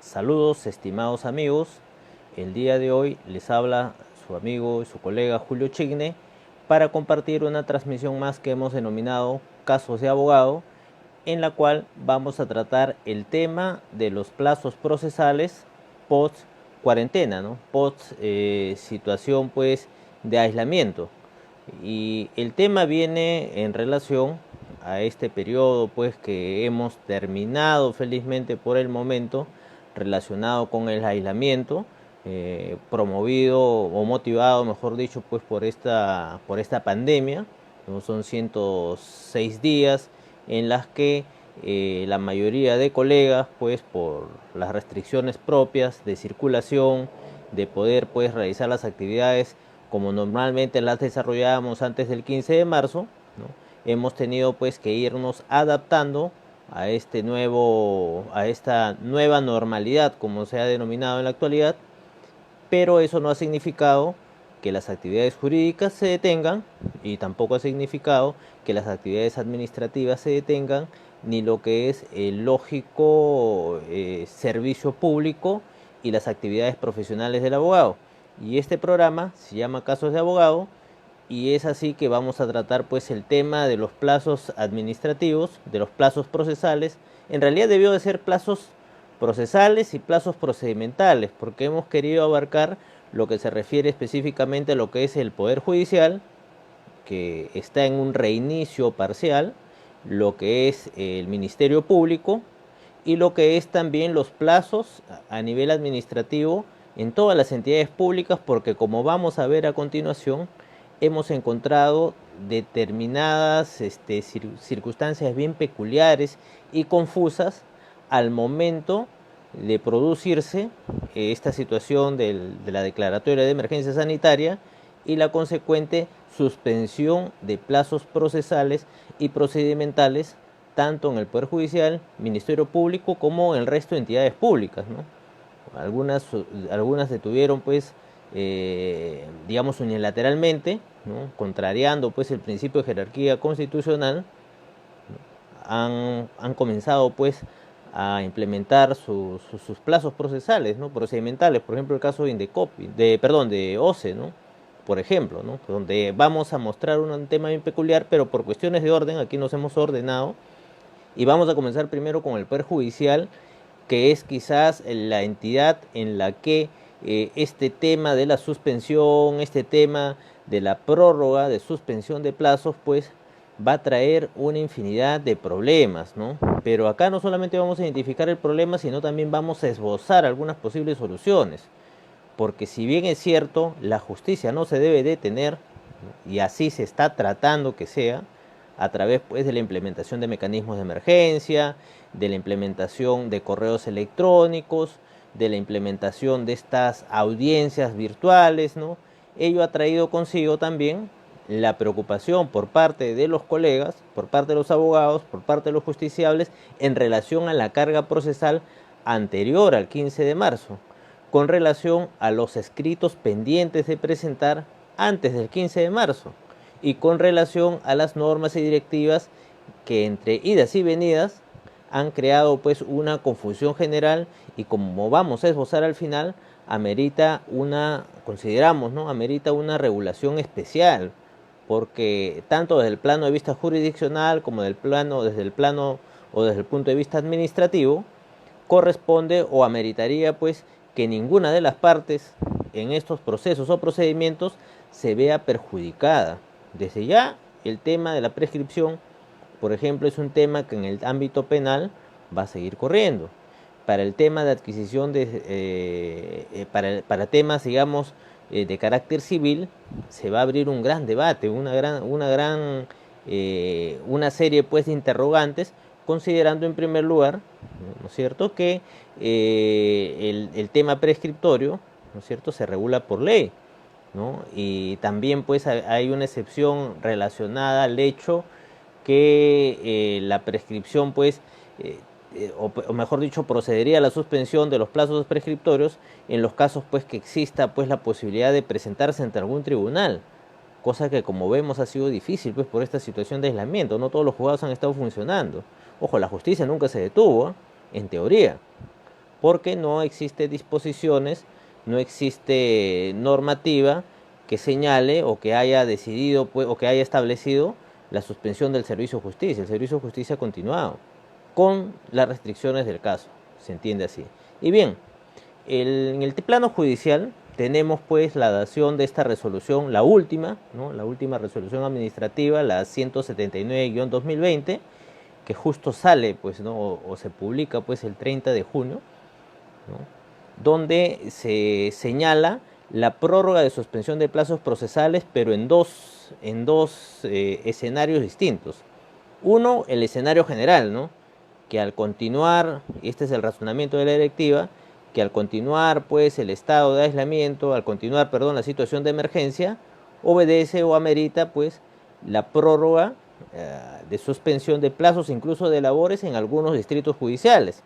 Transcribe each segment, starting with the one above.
Saludos, estimados amigos. El día de hoy les habla su amigo y su colega Julio Chigne para compartir una transmisión más que hemos denominado Casos de Abogado, en la cual vamos a tratar el tema de los plazos procesales post cuarentena, ¿no? Post situación pues de aislamiento. Y el tema viene en relación a este periodo pues que hemos terminado felizmente por el momento, relacionado con el aislamiento, promovido o motivado, mejor dicho, pues por esta pandemia, ¿no? Son 106 días en las que la mayoría de colegas, pues por las restricciones propias de circulación, de poder pues realizar las actividades como normalmente las desarrollábamos antes del 15 de marzo, ¿no? Hemos tenido pues que irnos adaptando a esta nueva normalidad, como se ha denominado en la actualidad, pero eso no ha significado que las actividades jurídicas se detengan y tampoco ha significado que las actividades administrativas se detengan, ni lo que es el lógico servicio público y las actividades profesionales del abogado. Y este programa se llama Casos de Abogado y es así que vamos a tratar pues el tema de los plazos administrativos, de los plazos procesales. En realidad debió de ser plazos procesales y plazos procedimentales, porque hemos querido abarcar lo que se refiere específicamente a lo que es el Poder Judicial, que está en un reinicio parcial, lo que es el Ministerio Público y lo que es también los plazos a nivel administrativo en todas las entidades públicas, porque como vamos a ver a continuación, hemos encontrado determinadas circunstancias bien peculiares y confusas al momento de producirse esta situación de la declaratoria de emergencia sanitaria y la consecuente suspensión de plazos procesales y procedimentales tanto en el Poder Judicial, Ministerio Público, como en el resto de entidades públicas, ¿no? Algunas detuvieron pues digamos unilateralmente, ¿no? Contrariando pues el principio de jerarquía constitucional, han comenzado pues a implementar sus plazos procesales, ¿no? Procedimentales, por ejemplo el caso de Indecopi, de OCE, ¿no? Por ejemplo, ¿no? Donde vamos a mostrar un tema bien peculiar, pero por cuestiones de orden, aquí nos hemos ordenado, y vamos a comenzar primero con el Poder Judicial, que es quizás la entidad en la que este tema de la suspensión, este tema de la prórroga de suspensión de plazos, pues va a traer una infinidad de problemas, ¿no? Pero acá no solamente vamos a identificar el problema, sino también vamos a esbozar algunas posibles soluciones. Porque si bien es cierto, la justicia no se debe detener, ¿no? Y así se está tratando que sea, a través pues de la implementación de mecanismos de emergencia, de la implementación de correos electrónicos, de la implementación de estas audiencias virtuales, ¿no? Ello ha traído consigo también la preocupación por parte de los colegas, por parte de los abogados, por parte de los justiciables, en relación a la carga procesal anterior al 15 de marzo, con relación a los escritos pendientes de presentar antes del 15 de marzo y con relación a las normas y directivas que entre idas y venidas han creado pues una confusión general, y como vamos a esbozar al final, consideramos, ¿no? Amerita una regulación especial, porque tanto desde el plano de vista jurisdiccional como desde el plano o desde el punto de vista administrativo, corresponde o ameritaría pues que ninguna de las partes en estos procesos o procedimientos se vea perjudicada. Desde ya, el tema de la prescripción, por ejemplo, es un tema que en el ámbito penal va a seguir corriendo. Para el tema de adquisición para temas, digamos, de carácter civil, se va a abrir un gran debate, una serie pues de interrogantes, considerando en primer lugar, ¿no es cierto?, que el tema prescriptorio, ¿no es cierto?, se regula por ley, ¿no? Y también pues hay una excepción relacionada al hecho que la prescripción pues o mejor dicho, procedería a la suspensión de los plazos prescriptorios en los casos pues que exista pues la posibilidad de presentarse ante algún tribunal, cosa que como vemos ha sido difícil pues por esta situación de aislamiento. No todos los juzgados han estado funcionando. Ojo, la justicia nunca se detuvo, ¿eh? En teoría, porque no existe disposiciones, no existe normativa que señale o que haya decidido pues, o que haya establecido la suspensión del servicio de justicia. El servicio de justicia ha continuado con las restricciones del caso, se entiende así. Y bien, en el plano judicial tenemos pues la dación de esta resolución, la última, ¿no? La última resolución administrativa, la 179-2020, que justo sale pues, ¿no? o se publica pues el 30 de junio, ¿no? Donde se señala la prórroga de suspensión de plazos procesales, pero en dos escenarios distintos. Uno, el escenario general, ¿no? Que al continuar, este es el razonamiento de la directiva, que al continuar pues el estado de aislamiento, al continuar, perdón, la situación de emergencia, obedece o amerita pues la prórroga de suspensión de plazos, incluso de labores en algunos distritos judiciales.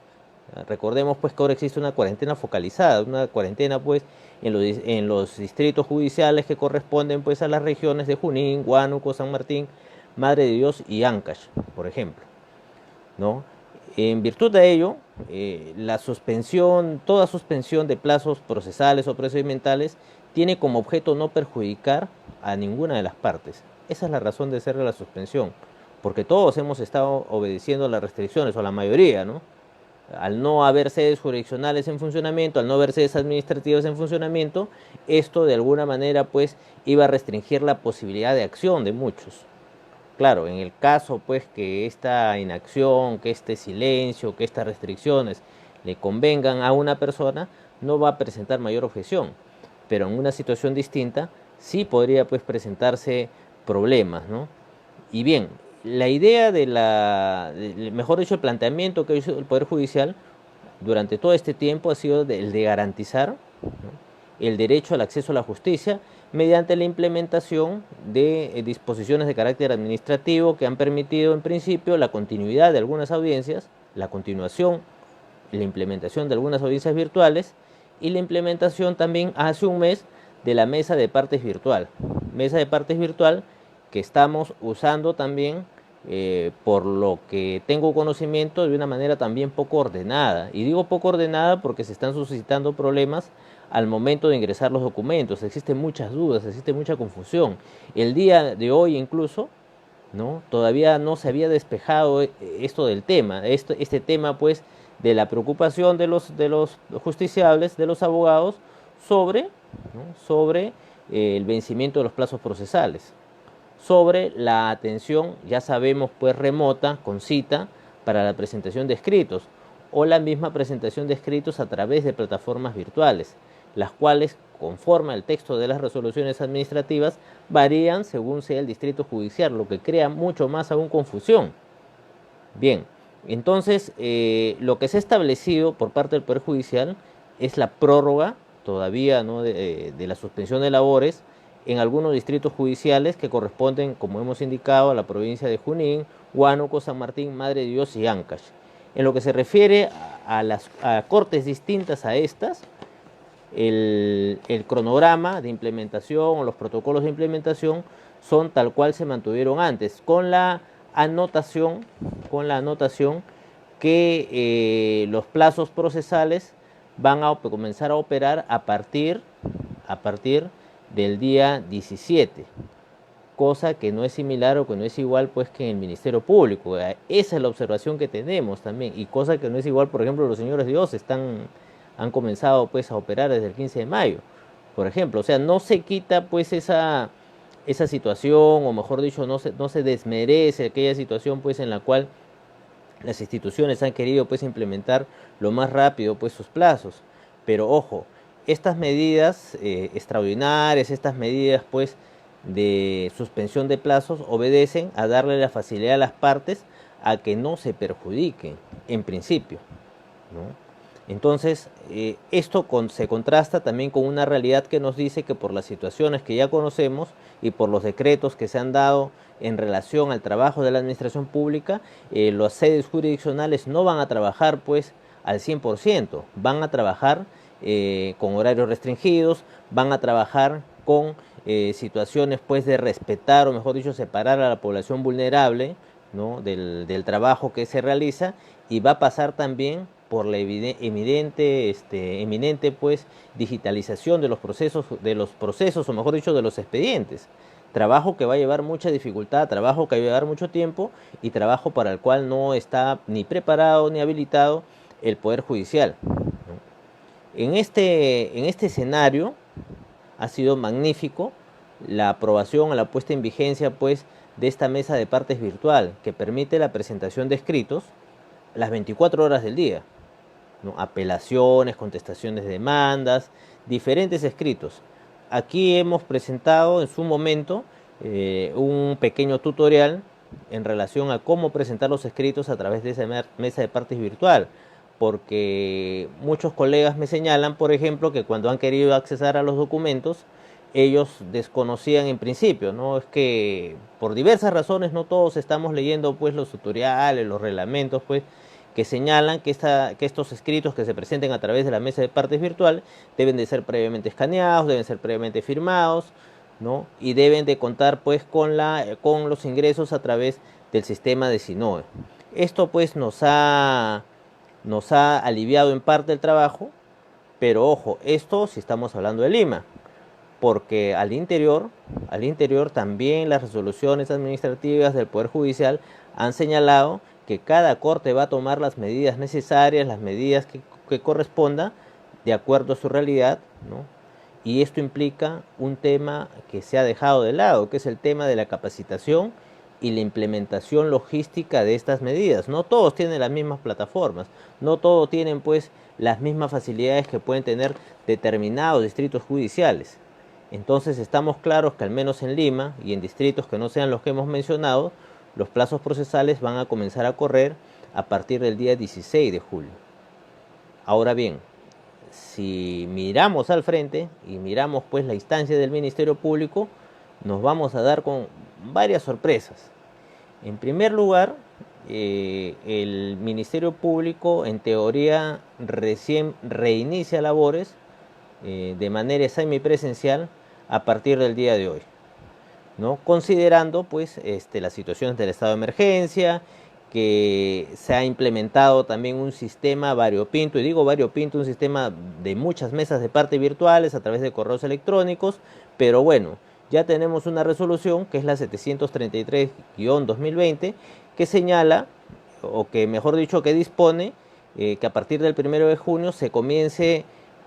Recordemos pues que ahora existe una cuarentena focalizada, una cuarentena pues en los distritos judiciales que corresponden pues a las regiones de Junín, Huánuco, San Martín, Madre de Dios y Ancash, por ejemplo, ¿no? En virtud de ello, la suspensión, toda suspensión de plazos procesales o procedimentales tiene como objeto no perjudicar a ninguna de las partes. Esa es la razón de ser de la suspensión, porque todos hemos estado obedeciendo las restricciones, o la mayoría, ¿no? Al no haber sedes jurisdiccionales en funcionamiento, al no haber sedes administrativas en funcionamiento, esto de alguna manera pues iba a restringir la posibilidad de acción de muchos. Claro, en el caso pues que esta inacción, que este silencio, que estas restricciones le convengan a una persona, no va a presentar mayor objeción, pero en una situación distinta sí podría pues presentarse problemas, ¿no? Y bien, la idea mejor dicho, el planteamiento que hizo el Poder Judicial durante todo este tiempo ha sido el de garantizar, ¿no?, el derecho al acceso a la justicia mediante la implementación de disposiciones de carácter administrativo que han permitido en principio la continuidad de algunas audiencias, la continuación, la implementación de algunas audiencias virtuales y la implementación también hace un mes de la mesa de partes virtual. Mesa de partes virtual que estamos usando también, por lo que tengo conocimiento, de una manera también poco ordenada. Y digo poco ordenada porque se están suscitando problemas al momento de ingresar los documentos. Existen muchas dudas, existe mucha confusión. El día de hoy incluso, ¿no?, todavía no se había despejado esto del tema, este tema pues de la preocupación de los justiciables, de los abogados, sobre, ¿no?, sobre el vencimiento de los plazos procesales, sobre la atención, ya sabemos pues remota, con cita, para la presentación de escritos, o la misma presentación de escritos a través de plataformas virtuales, las cuales, conforme al texto de las resoluciones administrativas, varían según sea el distrito judicial, lo que crea mucho más aún confusión. Bien, entonces lo que se ha establecido por parte del Poder Judicial es la prórroga todavía, ¿no?, de la suspensión de labores en algunos distritos judiciales que corresponden, como hemos indicado, a la provincia de Junín, Huánuco, San Martín, Madre de Dios y Ancash. En lo que se refiere a cortes distintas a estas, el cronograma de implementación o los protocolos de implementación son tal cual se mantuvieron antes, con la anotación que los plazos procesales van a comenzar a operar a partir del día 17, cosa que no es similar o que no es igual pues que en el Ministerio Público. Esa es la observación que tenemos también, y cosa que no es igual, por ejemplo, los señores de OCE han comenzado pues a operar desde el 15 de mayo, por ejemplo. O sea, no se quita pues esa situación, o mejor dicho, no se desmerece aquella situación pues en la cual las instituciones han querido pues implementar lo más rápido pues sus plazos. Pero ojo, estas medidas extraordinarias, estas medidas pues de suspensión de plazos obedecen a darle la facilidad a las partes a que no se perjudiquen en principio, ¿no? Entonces, esto se contrasta también con una realidad que nos dice que por las situaciones que ya conocemos y por los decretos que se han dado en relación al trabajo de la administración pública, las sedes jurisdiccionales no van a trabajar pues al 100%, van a trabajar con horarios restringidos, van a trabajar con situaciones pues de respetar, o mejor dicho, separar a la población vulnerable, ¿no?, del trabajo que se realiza, y va a pasar también por la eminente pues digitalización de los procesos, o mejor dicho, de los expedientes. Trabajo que va a llevar mucha dificultad, trabajo que va a llevar mucho tiempo y trabajo para el cual no está ni preparado ni habilitado el Poder Judicial, ¿no? En este escenario ha sido magnífico la aprobación, la puesta en vigencia pues de esta mesa de partes virtual que permite la presentación de escritos las 24 horas del día, ¿no? Apelaciones, contestaciones de demandas, diferentes escritos. Aquí hemos presentado en su momento un pequeño tutorial en relación a cómo presentar los escritos a través de esa mesa de partes virtual, porque muchos colegas me señalan, por ejemplo, que cuando han querido accesar a los documentos, ellos desconocían en principio, ¿no? Es que por diversas razones no todos estamos leyendo pues los tutoriales, los reglamentos, pues, que señalan que estos escritos que se presenten a través de la mesa de partes virtual deben de ser previamente escaneados, deben ser previamente firmados, ¿no? Y deben de contar pues con los ingresos a través del sistema de SINOE. Esto pues nos ha aliviado en parte el trabajo, pero ojo, esto si estamos hablando de Lima, porque al interior también las resoluciones administrativas del Poder Judicial han señalado que cada corte va a tomar las medidas necesarias, las medidas que correspondan de acuerdo a su realidad, ¿no? Y esto implica un tema que se ha dejado de lado, que es el tema de la capacitación y la implementación logística de estas medidas. No todos tienen las mismas plataformas, no todos tienen pues las mismas facilidades que pueden tener determinados distritos judiciales. Entonces estamos claros que al menos en Lima y en distritos que no sean los que hemos mencionado, los plazos procesales van a comenzar a correr a partir del día 16 de julio. Ahora bien, si miramos al frente y miramos pues la instancia del Ministerio Público, nos vamos a dar con varias sorpresas. En primer lugar, el Ministerio Público en teoría recién reinicia labores de manera semipresencial a partir del día de hoy, ¿no? Considerando pues las situaciones del estado de emergencia, que se ha implementado también un sistema variopinto, y digo variopinto, un sistema de muchas mesas de parte virtuales a través de correos electrónicos, pero bueno, ya tenemos una resolución que es la 733-2020 que señala, o que mejor dicho que dispone, que a partir del 1 de junio se comience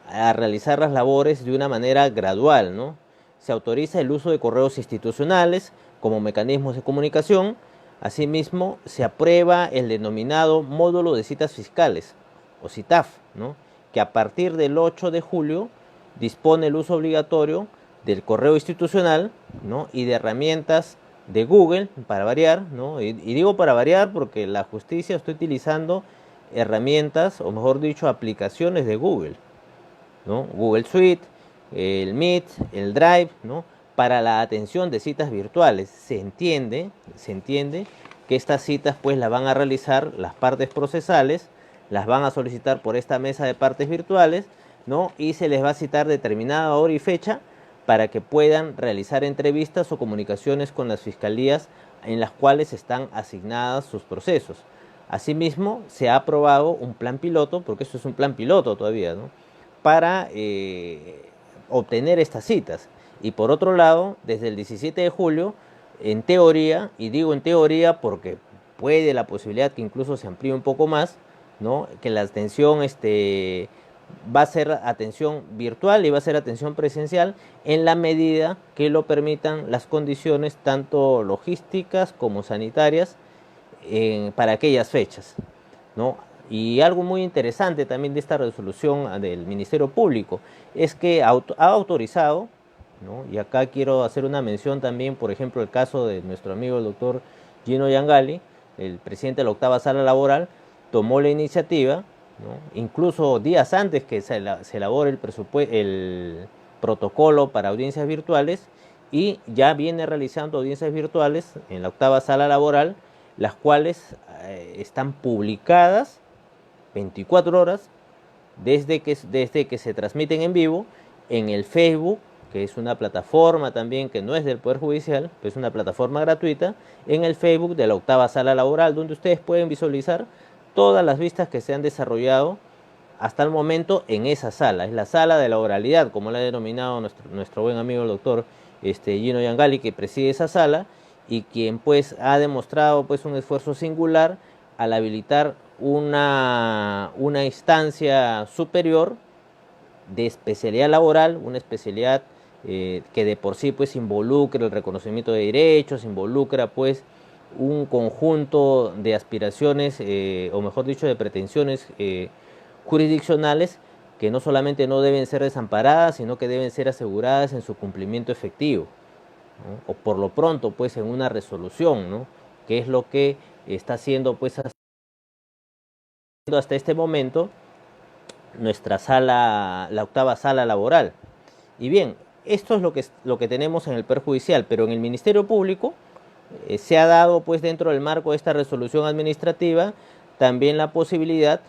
a realizar las labores de una manera gradual, ¿no? Se autoriza el uso de correos institucionales como mecanismos de comunicación. Asimismo, se aprueba el denominado módulo de citas fiscales, o CITAF, ¿no? Que a partir del 8 de julio dispone el uso obligatorio del correo institucional, ¿no? Y de herramientas de Google, para variar, ¿no? Y digo para variar porque la justicia está utilizando herramientas, o mejor dicho, aplicaciones de Google, ¿no? Google Suite, el Meet, el Drive, ¿no? Para la atención de citas virtuales. Se entiende que estas citas pues las van a realizar las partes procesales, las van a solicitar por esta mesa de partes virtuales, ¿no? Y se les va a citar determinada hora y fecha para que puedan realizar entrevistas o comunicaciones con las fiscalías en las cuales están asignadas sus procesos. Asimismo, se ha aprobado un plan piloto, porque esto es un plan piloto todavía, ¿no? Para obtener estas citas. Y por otro lado, desde el 17 de julio, en teoría, y digo en teoría porque puede la posibilidad que incluso se amplíe un poco más, ¿no? Que la atención va a ser atención virtual y va a ser atención presencial en la medida que lo permitan las condiciones tanto logísticas como sanitarias para aquellas fechas, ¿no? Y algo muy interesante también de esta resolución del Ministerio Público es que ha autorizado, ¿no? Y acá quiero hacer una mención también, por ejemplo, el caso de nuestro amigo el doctor Gino Yangali, el presidente de la octava sala laboral, tomó la iniciativa, ¿no? Incluso días antes que se elabore el protocolo para audiencias virtuales, y ya viene realizando audiencias virtuales en la octava sala laboral, las cuales están publicadas 24 horas desde que se transmiten en vivo en el Facebook, que es una plataforma también que no es del Poder Judicial, pero es una plataforma gratuita, en el Facebook de la octava sala laboral, donde ustedes pueden visualizar todas las vistas que se han desarrollado hasta el momento en esa sala. Es la sala de la oralidad, como la ha denominado nuestro buen amigo el doctor Gino Yangali, que preside esa sala y quien pues ha demostrado pues un esfuerzo singular al habilitar una instancia superior de especialidad laboral, una especialidad que de por sí pues involucra el reconocimiento de derechos, involucra pues un conjunto de aspiraciones, o mejor dicho, de pretensiones jurisdiccionales que no solamente no deben ser desamparadas, sino que deben ser aseguradas en su cumplimiento efectivo, ¿no? O por lo pronto pues en una resolución, ¿no? Que es lo que está haciendo pues hasta este momento nuestra sala, la octava sala laboral. Y bien, esto es lo que tenemos en el Poder Judicial, pero en el Ministerio Público se ha dado pues dentro del marco de esta resolución administrativa también la posibilidad,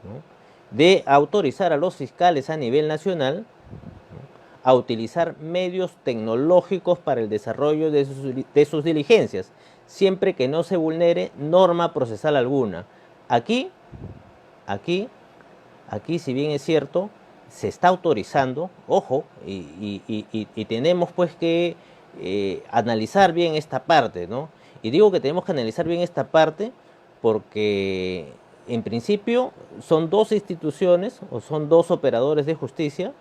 ¿no?, de autorizar a los fiscales a nivel nacional, ¿no?, a utilizar medios tecnológicos para el desarrollo de sus diligencias, siempre que no se vulnere norma procesal alguna. Aquí, si bien es cierto, se está autorizando, ojo, y tenemos pues que analizar bien esta parte, ¿no? Y digo que tenemos que analizar bien esta parte porque en principio son dos instituciones o son dos operadores de justicia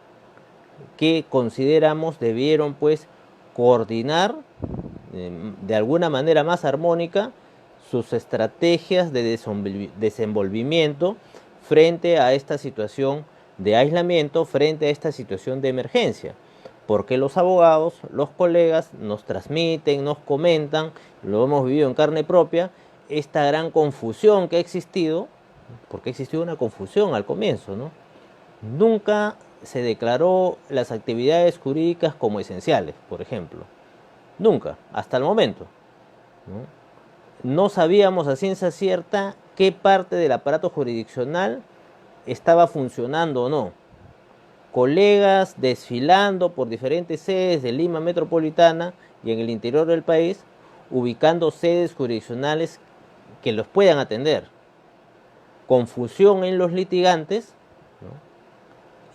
que consideramos debieron pues coordinar de alguna manera más armónica sus estrategias de desenvolvimiento frente a esta situación de aislamiento, frente a esta situación de emergencia. Porque los abogados, los colegas nos transmiten, nos comentan, lo hemos vivido en carne propia, esta gran confusión que ha existido, porque ha existido una confusión al comienzo, ¿no? Nunca se declaró las actividades jurídicas como esenciales, por ejemplo. Nunca, hasta el momento, ¿no? No sabíamos a ciencia cierta qué parte del aparato jurisdiccional estaba funcionando o no. Colegas desfilando por diferentes sedes de Lima metropolitana y en el interior del país, ubicando sedes jurisdiccionales que los puedan atender. Confusión en los litigantes, ¿no?,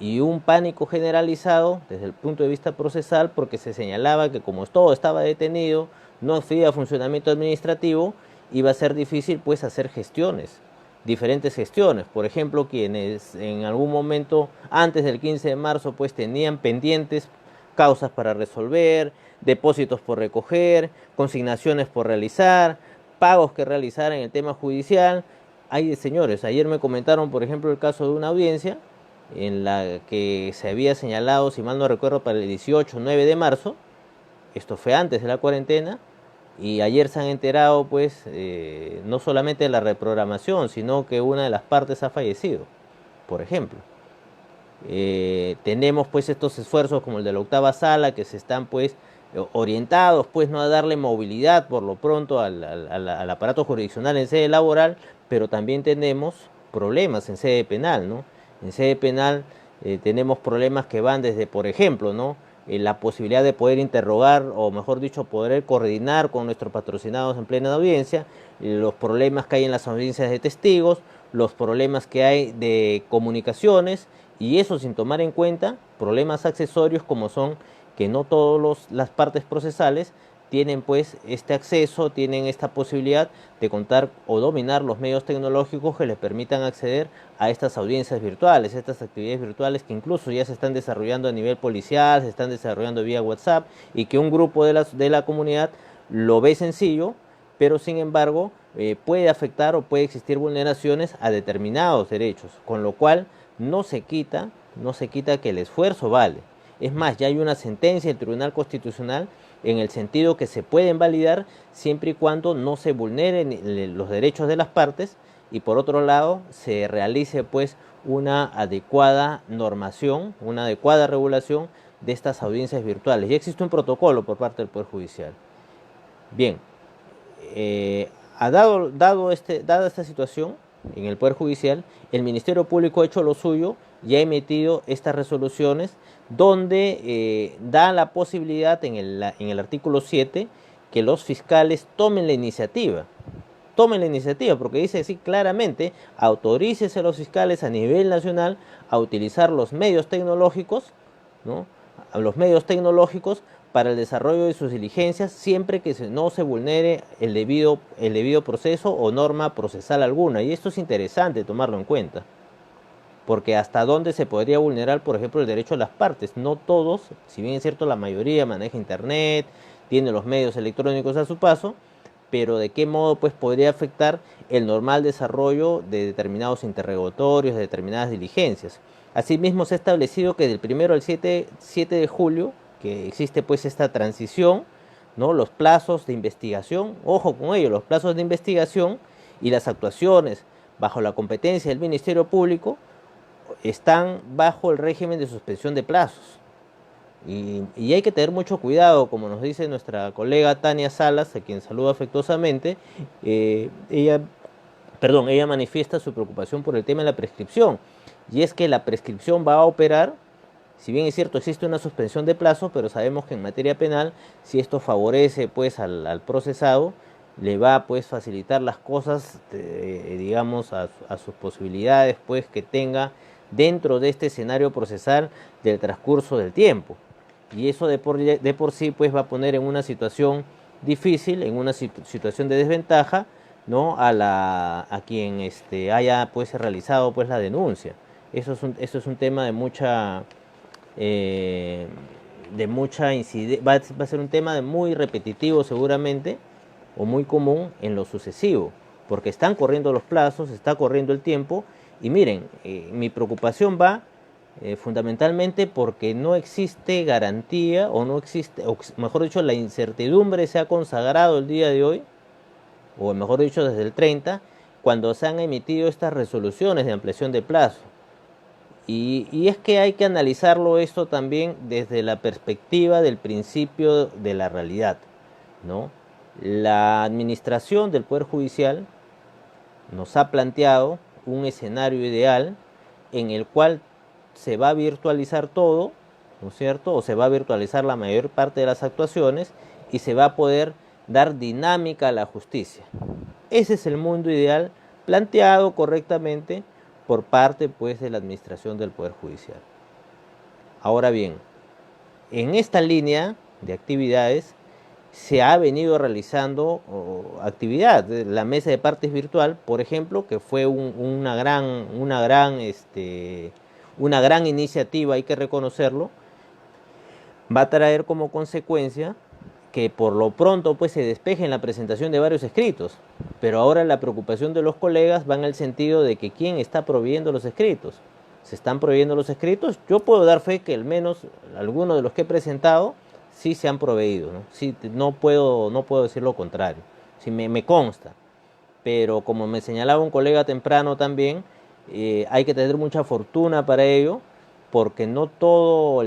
y un pánico generalizado desde el punto de vista procesal porque se señalaba que como todo estaba detenido, no había funcionamiento administrativo, iba a ser difícil pues hacer gestiones, diferentes gestiones. Por ejemplo, quienes en algún momento antes del 15 de marzo pues tenían pendientes causas para resolver, depósitos por recoger, consignaciones por realizar, pagos que realizar en el tema judicial. Hay señores, ayer me comentaron por ejemplo el caso de una audiencia en la que se había señalado, si mal no recuerdo, para el 18 o 9 de marzo, esto fue antes de la cuarentena, y ayer se han enterado pues no solamente de la reprogramación, sino que una de las partes ha fallecido, por ejemplo. Tenemos pues estos esfuerzos como el de la octava sala que se están pues orientados pues no a darle movilidad por lo pronto al aparato jurisdiccional en sede laboral, pero también tenemos problemas en sede penal, ¿no? En sede penal tenemos problemas que van desde, por ejemplo, ¿no?, la posibilidad de poder interrogar, o mejor dicho, poder coordinar con nuestros patrocinados en plena audiencia, los problemas que hay en las audiencias de testigos, los problemas que hay de comunicaciones, y eso sin tomar en cuenta problemas accesorios como son que no todas las partes procesales tienen pues este acceso, tienen esta posibilidad de contar o dominar los medios tecnológicos que les permitan acceder a estas audiencias virtuales, estas actividades virtuales que incluso ya se están desarrollando a nivel policial, se están desarrollando vía WhatsApp y que un grupo de la comunidad lo ve sencillo, pero sin embargo puede afectar o puede existir vulneraciones a determinados derechos, con lo cual no se quita que el esfuerzo vale. Es más, ya hay una sentencia del Tribunal Constitucional en el sentido que se pueden validar siempre y cuando no se vulneren los derechos de las partes y por otro lado se realice pues una adecuada normación, una adecuada regulación de estas audiencias virtuales. Ya existe un protocolo por parte del Poder Judicial. Bien, dada esta situación en el Poder Judicial, el Ministerio Público ha hecho lo suyo y ha emitido estas resoluciones donde da la posibilidad en el artículo 7 que los fiscales tomen la iniciativa tomen la iniciativa, porque dice así claramente, autorícese a los fiscales a nivel nacional a utilizar los medios tecnológicos, ¿no? A los medios tecnológicos para el desarrollo de sus diligencias, siempre que no se vulnere el debido proceso o norma procesal alguna. Y esto es interesante tomarlo en cuenta, porque hasta dónde se podría vulnerar, por ejemplo, el derecho de las partes. No todos, si bien es cierto la mayoría maneja internet, tiene los medios electrónicos a su paso, pero de qué modo pues podría afectar el normal desarrollo de determinados interrogatorios, de determinadas diligencias. Asimismo se ha establecido que del 1 al 7 de julio, que existe pues esta transición, ¿no? Los plazos de investigación, ojo con ello, los plazos de investigación y las actuaciones bajo la competencia del Ministerio Público están bajo el régimen de suspensión de plazos. Y hay que tener mucho cuidado, como nos dice nuestra colega Tania Salas, a quien saludo afectuosamente. Ella manifiesta su preocupación por el tema de la prescripción, y es que la prescripción va a operar, si bien es cierto existe una suspensión de plazo, pero sabemos que en materia penal, si esto favorece pues al procesado, le va pues facilitar las cosas, digamos, a sus posibilidades pues que tenga dentro de este escenario procesal del transcurso del tiempo. Y eso de por sí pues va a poner en una situación difícil, en una situación de desventaja, ¿no? A quien haya pues realizado pues la denuncia. Eso es un tema de mucha incidencia, va a ser un tema de muy repetitivo seguramente, o muy común en lo sucesivo, porque están corriendo los plazos, está corriendo el tiempo, y miren, mi preocupación va fundamentalmente porque no existe garantía, o no existe, o mejor dicho, la incertidumbre se ha consagrado el día de hoy, o mejor dicho, desde el 30, cuando se han emitido estas resoluciones de ampliación de plazo. Y es que hay que analizarlo esto también desde la perspectiva del principio de la realidad, ¿no? La administración del Poder Judicial nos ha planteado un escenario ideal en el cual se va a virtualizar todo, ¿no es cierto? O se va a virtualizar la mayor parte de las actuaciones y se va a poder dar dinámica a la justicia. Ese es el mundo ideal planteado correctamente por parte pues de la administración del Poder Judicial. Ahora bien, en esta línea de actividades se ha venido realizando actividad, la mesa de partes virtual, por ejemplo, que fue una gran iniciativa, hay que reconocerlo, va a traer como consecuencia que por lo pronto pues se despeje en la presentación de varios escritos, pero ahora la preocupación de los colegas va en el sentido de que quién está proveyendo los escritos. Se están proveyendo los escritos, yo puedo dar fe que al menos algunos de los que he presentado sí se han proveído, ¿no? Sí, no puedo decir lo contrario, sí me consta, pero como me señalaba un colega temprano también, hay que tener mucha fortuna para ello, porque no todos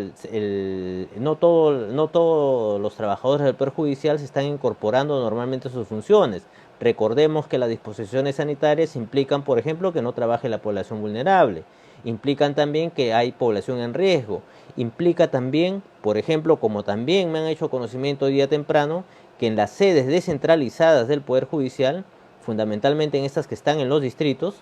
los trabajadores del Poder Judicial se están incorporando normalmente a sus funciones. Recordemos que las disposiciones sanitarias implican, por ejemplo, que no trabaje la población vulnerable, implican también que hay población en riesgo, implica también, por ejemplo, como también me han hecho conocimiento hoy día temprano, que en las sedes descentralizadas del Poder Judicial, fundamentalmente en estas que están en los distritos,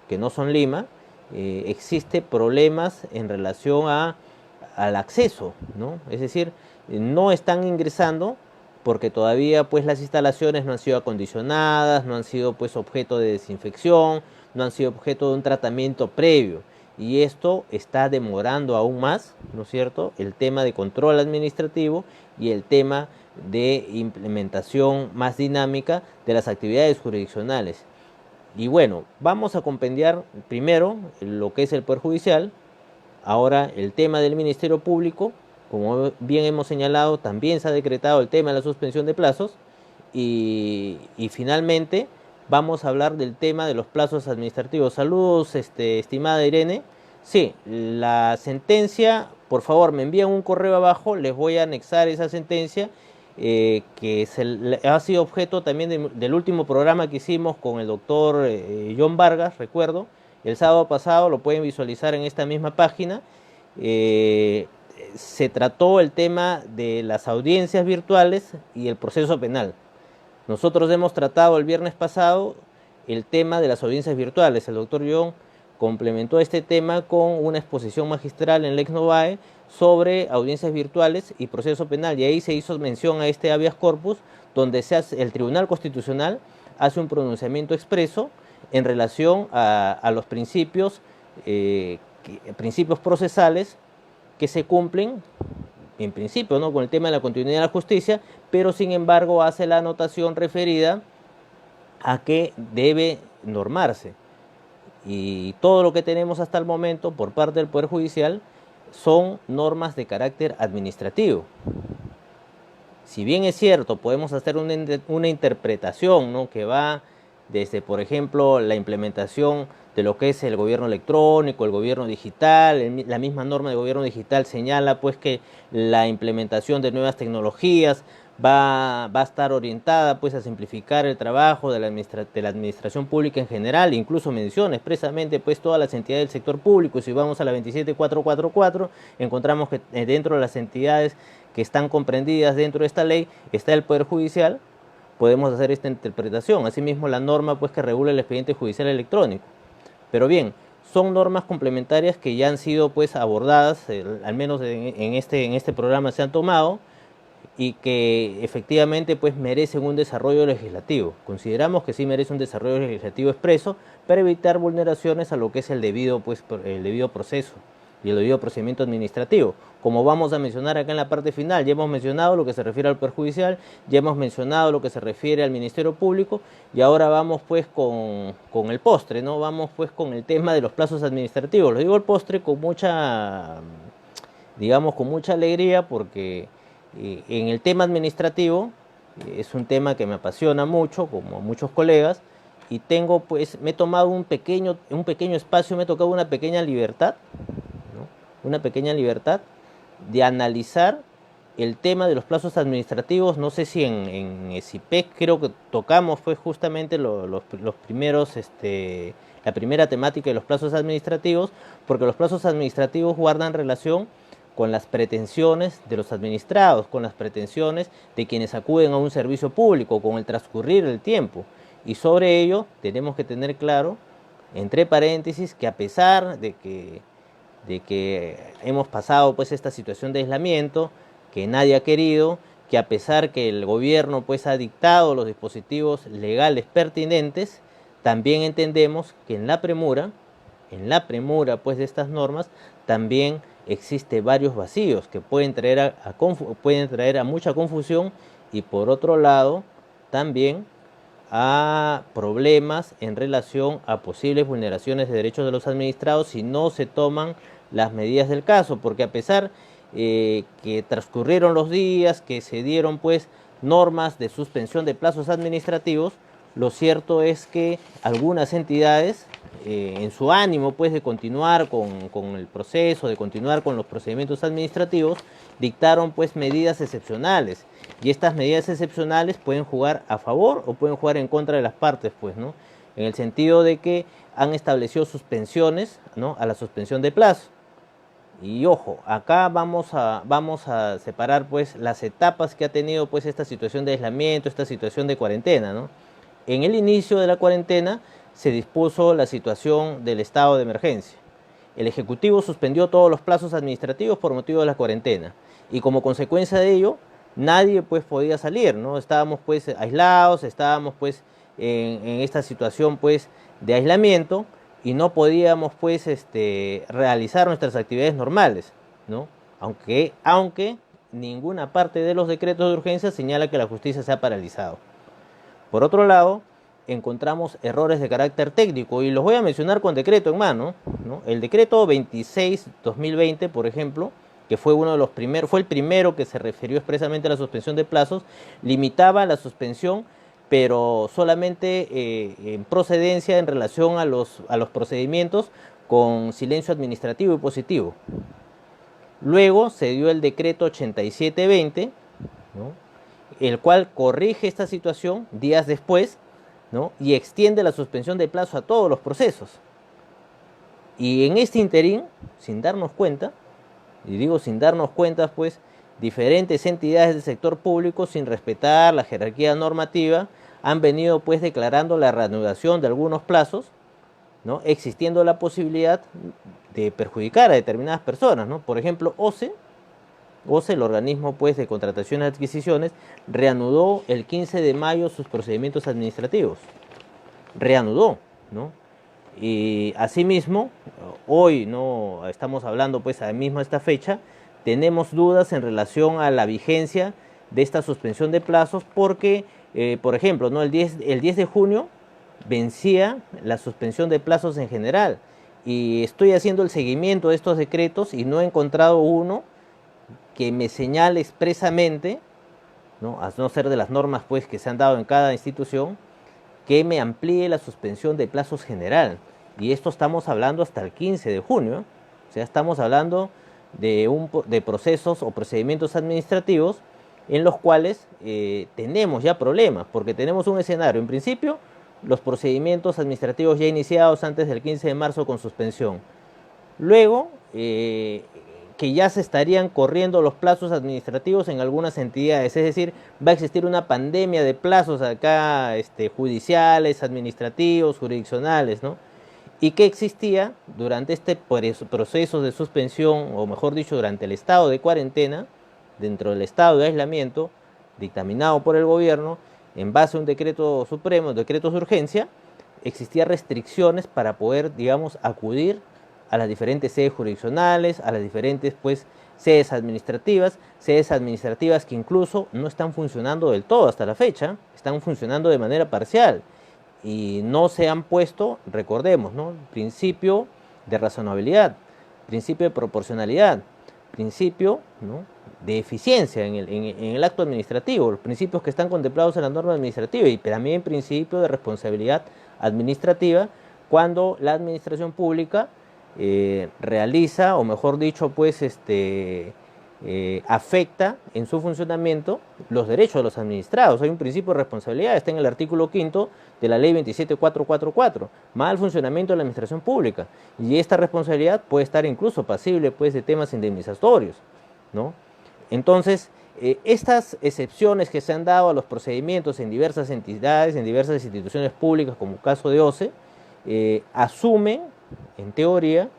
que no son Lima, existe problemas en relación al acceso, ¿no? Es decir, no están ingresando porque todavía pues las instalaciones no han sido acondicionadas, no han sido pues objeto de desinfección, no han sido objeto de un tratamiento previo, y esto está demorando aún más, ¿no es cierto?, el tema de control administrativo y el tema de implementación más dinámica de las actividades jurisdiccionales. Y bueno, vamos a compendiar primero lo que es el Poder Judicial, ahora el tema del Ministerio Público. Como bien hemos señalado, también se ha decretado el tema de la suspensión de plazos, y finalmente vamos a hablar del tema de los plazos administrativos. Saludos, estimada Irene. Sí, la sentencia, por favor, me envían un correo abajo, les voy a anexar esa sentencia, que ha sido objeto también del último programa que hicimos con el doctor John Vargas, recuerdo, el sábado pasado, lo pueden visualizar en esta misma página. Se trató el tema de las audiencias virtuales y el proceso penal, Nosotros hemos tratado el viernes pasado el tema de las audiencias virtuales. El doctor John complementó este tema con una exposición magistral en Lex Novae sobre audiencias virtuales y proceso penal, y ahí se hizo mención a este habeas corpus, donde el Tribunal Constitucional hace un pronunciamiento expreso en relación a los principios procesales que se cumplen en principio, ¿no?, con el tema de la continuidad de la justicia, pero sin embargo hace la anotación referida a que debe normarse. Y todo lo que tenemos hasta el momento por parte del Poder Judicial son normas de carácter administrativo. Si bien es cierto, podemos hacer una interpretación, ¿no?, que va desde, por ejemplo, la implementación de lo que es el gobierno electrónico, el gobierno digital. La misma norma de gobierno digital señala pues que la implementación de nuevas tecnologías va a estar orientada pues a simplificar el trabajo de la administración pública en general. Incluso menciona expresamente pues todas las entidades del sector público, y si vamos a la 27444 encontramos que dentro de las entidades que están comprendidas dentro de esta ley está el Poder Judicial. Podemos hacer esta interpretación. Asimismo, la norma pues que regula el expediente judicial electrónico. Pero bien, son normas complementarias que ya han sido pues abordadas, al menos en este programa se han tomado, y que efectivamente pues merecen un desarrollo legislativo. Consideramos que sí merece un desarrollo legislativo expreso para evitar vulneraciones a lo que es el debido proceso y el debido procedimiento administrativo. Como vamos a mencionar acá en la parte final, ya hemos mencionado lo que se refiere al Poder Judicial, ya hemos mencionado lo que se refiere al Ministerio Público, y ahora vamos pues con el postre, ¿no? Vamos pues con el tema de los plazos administrativos. Lo digo el postre con mucha alegría, porque en el tema administrativo es un tema que me apasiona mucho, como a muchos colegas, y me he tomado un pequeño espacio, me he tocado una pequeña libertad, de analizar el tema de los plazos administrativos. No sé si en ESIPEC creo que tocamos pues justamente los primeros, la primera temática de los plazos administrativos, porque los plazos administrativos guardan relación con las pretensiones de los administrados, con las pretensiones de quienes acuden a un servicio público, con el transcurrir del tiempo. Y sobre ello tenemos que tener claro, entre paréntesis, que a pesar de que hemos pasado pues esta situación de aislamiento que nadie ha querido, que a pesar que el gobierno pues ha dictado los dispositivos legales pertinentes, también entendemos que en la premura pues de estas normas también existe varios vacíos que pueden traer a mucha confusión, y por otro lado también a problemas en relación a posibles vulneraciones de derechos de los administrados si no se toman las medidas del caso, porque a pesar que transcurrieron los días, que se dieron pues normas de suspensión de plazos administrativos, lo cierto es que algunas entidades, en su ánimo pues de continuar con el proceso, de continuar con los procedimientos administrativos, dictaron pues medidas excepcionales, y estas medidas excepcionales pueden jugar a favor o pueden jugar en contra de las partes, pues, ¿no?, en el sentido de que han establecido suspensiones, ¿no?, a la suspensión de plazo. Y ojo, acá vamos a separar pues las etapas que ha tenido pues esta situación de aislamiento, esta situación de cuarentena, ¿no? En el inicio de la cuarentena se dispuso la situación del estado de emergencia. El Ejecutivo suspendió todos los plazos administrativos por motivo de la cuarentena, y como consecuencia de ello nadie pues podía salir, ¿no? Estábamos pues aislados, estábamos pues en esta situación pues de aislamiento, y no podíamos pues realizar nuestras actividades normales, ¿no? Aunque ninguna parte de los decretos de urgencia señala que la justicia se ha paralizado. Por otro lado, encontramos errores de carácter técnico, y los voy a mencionar con decreto en mano, ¿no? El decreto 26/2020, por ejemplo, que fue el primero que se refirió expresamente a la suspensión de plazos, limitaba la suspensión, pero solamente en procedencia en relación a los procedimientos con silencio administrativo y positivo. Luego se dio el decreto 87/20, ¿no?, el cual corrige esta situación días después, ¿no?, y extiende la suspensión de plazo a todos los procesos. Y en este interín, sin darnos cuenta, pues diferentes entidades del sector público, sin respetar la jerarquía normativa, han venido pues declarando la reanudación de algunos plazos, ¿no? Existiendo la posibilidad de perjudicar a determinadas personas, ¿no? Por ejemplo, OCE, el organismo pues de contrataciones y adquisiciones, reanudó el 15 de mayo sus procedimientos administrativos. Reanudó, ¿no? Y asimismo, hoy no estamos hablando pues a mismo esta fecha, tenemos dudas en relación a la vigencia de esta suspensión de plazos porque, por ejemplo, ¿no? el 10 de junio vencía la suspensión de plazos en general y estoy haciendo el seguimiento de estos decretos y no he encontrado uno que me señale expresamente, ¿no? A no ser de las normas pues que se han dado en cada institución, que me amplíe la suspensión de plazos general. Y esto estamos hablando hasta el 15 de junio. O sea, estamos hablando de procesos o procedimientos administrativos en los cuales tenemos ya problemas, porque tenemos un escenario, en principio, los procedimientos administrativos ya iniciados antes del 15 de marzo con suspensión. Luego, que ya se estarían corriendo los plazos administrativos en algunas entidades, es decir, va a existir una pandemia de plazos acá, judiciales, administrativos, jurisdiccionales, ¿no? Y que existía durante este proceso de suspensión, o mejor dicho, durante el estado de cuarentena, dentro del estado de aislamiento, dictaminado por el gobierno, en base a un decreto supremo, decretos de urgencia, existían restricciones para poder, digamos, acudir a las diferentes sedes jurisdiccionales, a las diferentes pues sedes administrativas que incluso no están funcionando del todo hasta la fecha, están funcionando de manera parcial y no se han puesto, recordemos, ¿no? Principio de razonabilidad, principio de proporcionalidad, principio, ¿no? De eficiencia en el acto administrativo, los principios que están contemplados en la norma administrativa y también principio de responsabilidad administrativa cuando la administración pública realiza, o mejor dicho, pues afecta en su funcionamiento los derechos de los administrados. Hay un principio de responsabilidad, está en el artículo 5 de la ley 27444, mal funcionamiento de la administración pública, y esta responsabilidad puede estar incluso pasible pues de temas indemnizatorios, ¿no? Entonces, estas excepciones que se han dado a los procedimientos en diversas entidades, en diversas instituciones públicas, como el caso de OCE, asumen, en teoría,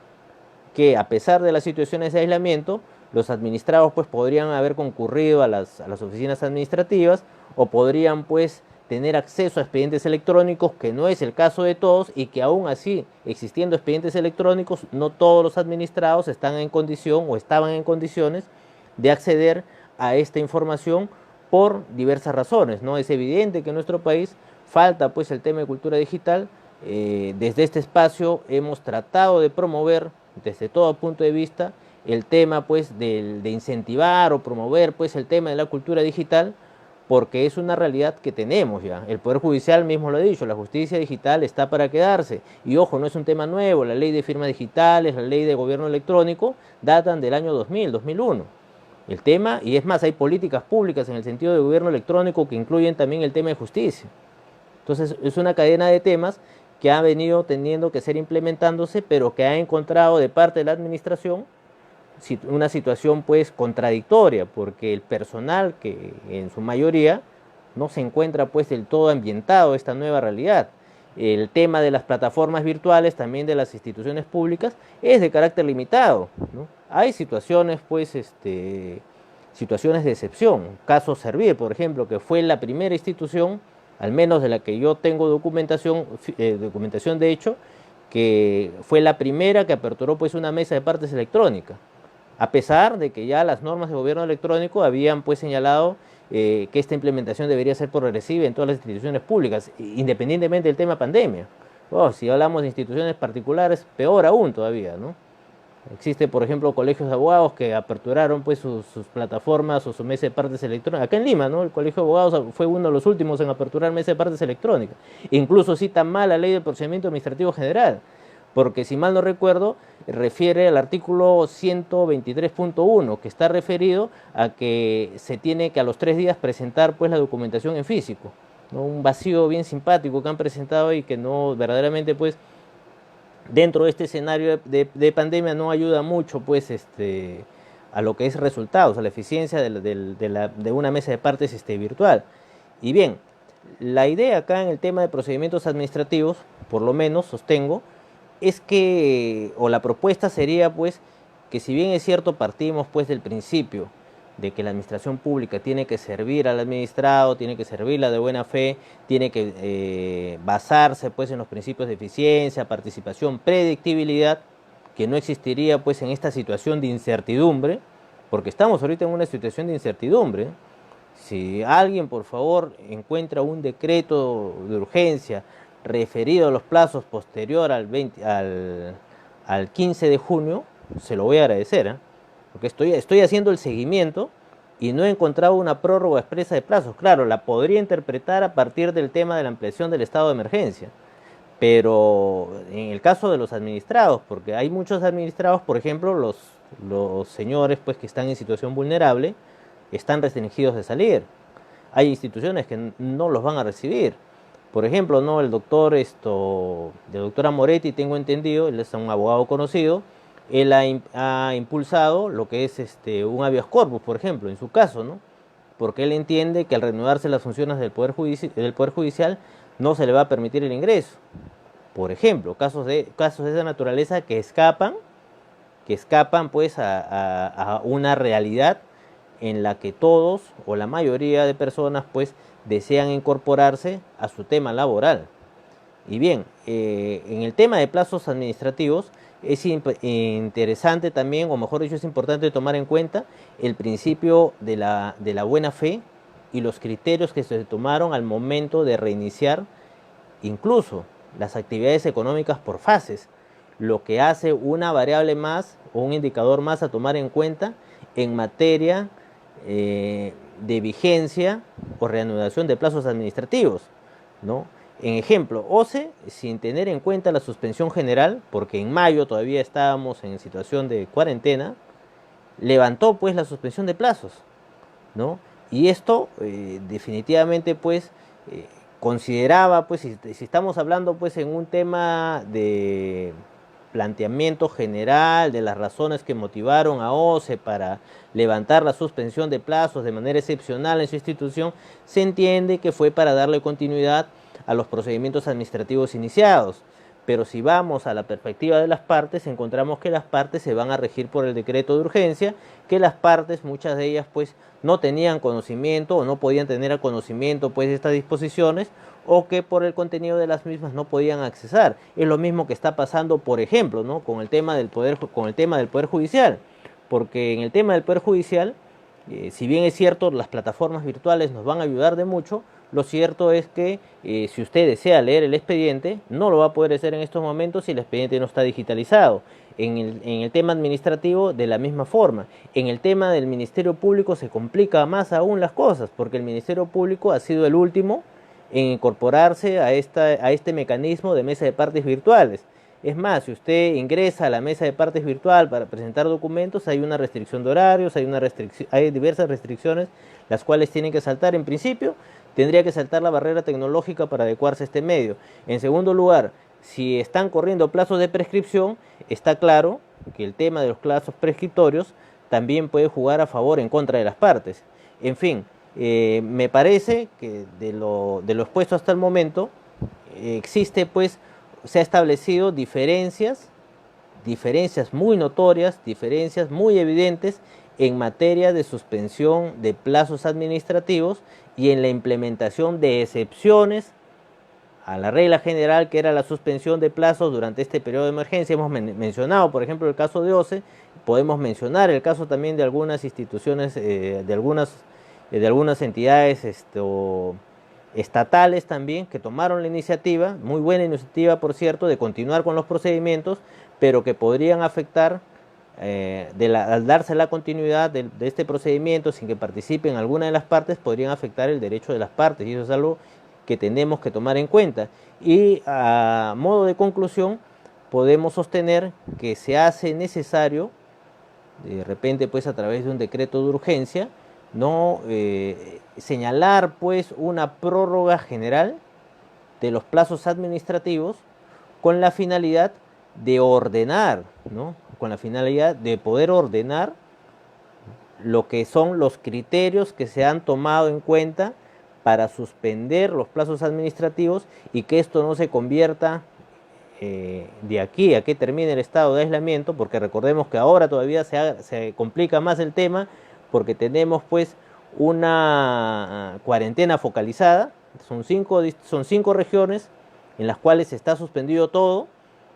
que a pesar de las situaciones de aislamiento, los administrados pues podrían haber concurrido a las oficinas administrativas o podrían pues tener acceso a expedientes electrónicos, que no es el caso de todos, y que aún así, existiendo expedientes electrónicos, no todos los administrados están en condición o estaban en condiciones de acceder a esta información por diversas razones, ¿no? Es evidente que en nuestro país falta pues el tema de cultura digital. Desde este espacio hemos tratado de promover desde todo punto de vista el tema pues de incentivar o promover pues el tema de la cultura digital, porque es una realidad que tenemos ya. El Poder Judicial mismo lo ha dicho, la justicia digital está para quedarse. Y ojo, no es un tema nuevo, la ley de firmas digitales, la ley de gobierno electrónico datan del año 2000, 2001. El tema, y es más, hay políticas públicas en el sentido de gobierno electrónico que incluyen también el tema de justicia. Entonces es una cadena de temas que ha venido teniendo que ser implementándose, pero que ha encontrado de parte de la administración una situación pues contradictoria, porque el personal, que en su mayoría no se encuentra pues del todo ambientado a esta nueva realidad. El tema de las plataformas virtuales, también de las instituciones públicas, es de carácter limitado, ¿no? Hay situaciones pues situaciones de excepción. Caso Servir, por ejemplo, que fue la primera institución, al menos de la que yo tengo documentación de hecho, que fue la primera que aperturó pues una mesa de partes electrónica, a pesar de que ya las normas de gobierno electrónico habían pues señalado que esta implementación debería ser progresiva en todas las instituciones públicas, independientemente del tema pandemia. Si hablamos de instituciones particulares, peor aún todavía, ¿no? Existe, por ejemplo, colegios de abogados que aperturaron pues sus plataformas o su mesa de partes electrónicas. Acá en Lima, ¿no? El Colegio de Abogados fue uno de los últimos en aperturar mesa de partes electrónicas. Incluso cita mal la ley del procedimiento administrativo general, porque si mal no recuerdo, refiere al artículo 123.1, que está referido a que se tiene que a los 3 días presentar pues la documentación en físico, ¿no? Un vacío bien simpático que han presentado y que no verdaderamente pues dentro de este escenario de pandemia no ayuda mucho pues a lo que es resultados, a la eficiencia de una mesa de partes virtual. Y bien, La idea acá en el tema de procedimientos administrativos, por lo menos sostengo, es que, o la propuesta sería pues, que si bien es cierto partimos pues del principio de que la administración pública tiene que servir al administrado, tiene que servirla de buena fe, tiene que basarse pues en los principios de eficiencia, participación, predictibilidad, que no existiría pues en esta situación de incertidumbre, porque estamos ahorita en una situación de incertidumbre. Si alguien, por favor, encuentra un decreto de urgencia referido a los plazos posterior al 15 de junio, se lo voy a agradecer, ¿eh? Porque estoy haciendo el seguimiento y no he encontrado una prórroga expresa de plazos. Claro, la podría interpretar a partir del tema de la ampliación del estado de emergencia, pero en el caso de los administrados, porque hay muchos administrados, por ejemplo, los señores pues, que están en situación vulnerable, están restringidos de salir. Hay instituciones que no los van a recibir. Por ejemplo, ¿no? El doctor Amoretti, tengo entendido, él es un abogado conocido, él ha impulsado lo que es un habeas corpus, por ejemplo, en su caso, ¿no? Porque él entiende que al reanudarse las funciones del Poder Judicial no se le va a permitir el ingreso. Por ejemplo, casos de esa naturaleza que escapan pues a una realidad en la que todos o la mayoría de personas pues desean incorporarse a su tema laboral. Y bien, en el tema de plazos administrativos es interesante también, o mejor dicho, es importante tomar en cuenta el principio de la buena fe y los criterios que se tomaron al momento de reiniciar incluso las actividades económicas por fases, lo que hace una variable más o un indicador más a tomar en cuenta en materia de vigencia o reanudación de plazos administrativos, ¿no? En ejemplo, OCE, sin tener en cuenta la suspensión general, porque en mayo todavía estábamos en situación de cuarentena, levantó pues la suspensión de plazos, ¿no? Y esto definitivamente pues consideraba pues si estamos hablando pues en un tema de planteamiento general de las razones que motivaron a OCE para levantar la suspensión de plazos de manera excepcional en su institución, se entiende que fue para darle continuidad a los procedimientos administrativos iniciados. Pero si vamos a la perspectiva de las partes, encontramos que las partes se van a regir por el decreto de urgencia, que las partes, muchas de ellas, pues no tenían conocimiento o no podían tener conocimiento pues de estas disposiciones, o que por el contenido de las mismas no podían accesar. Es lo mismo que está pasando, por ejemplo, ¿no? con el tema del Poder Judicial, porque en el tema del Poder Judicial, si bien es cierto, las plataformas virtuales nos van a ayudar de mucho, lo cierto es que si usted desea leer el expediente, no lo va a poder hacer en estos momentos si el expediente no está digitalizado. En el tema administrativo, de la misma forma. En el tema del Ministerio Público se complica más aún las cosas, porque el Ministerio Público ha sido el último en incorporarse a este mecanismo de mesa de partes virtuales. Es más, si usted ingresa a la mesa de partes virtual para presentar documentos, hay una restricción de horarios, hay diversas restricciones, las cuales tienen que saltar en principio. Tendría que saltar la barrera tecnológica para adecuarse a este medio. En segundo lugar, si están corriendo plazos de prescripción, está claro que el tema de los plazos prescriptorios también puede jugar a favor o en contra de las partes. En fin, me parece que de lo expuesto hasta el momento, existe pues, se ha establecido diferencias muy notorias, diferencias muy evidentes en materia de suspensión de plazos administrativos y en la implementación de excepciones a la regla general, que era la suspensión de plazos durante este periodo de emergencia. Hemos mencionado, por ejemplo, el caso de OCE, podemos mencionar el caso también de algunas instituciones, de algunas entidades estatales también, que tomaron la iniciativa, muy buena iniciativa por cierto, de continuar con los procedimientos, pero que podrían afectar, al darse la continuidad de este procedimiento sin que participen alguna de las partes, podrían afectar el derecho de las partes, y eso es algo que tenemos que tomar en cuenta. Y a modo de conclusión, podemos sostener que se hace necesario, de repente pues a través de un decreto de urgencia, no señalar pues una prórroga general de los plazos administrativos con la finalidad de ordenar, ¿no? Con la finalidad de poder ordenar lo que son los criterios que se han tomado en cuenta para suspender los plazos administrativos y que esto no se convierta de aquí a que termine el estado de aislamiento, porque recordemos que ahora todavía se complica más el tema, porque tenemos pues una cuarentena focalizada, son cinco regiones en las cuales se está suspendido todo,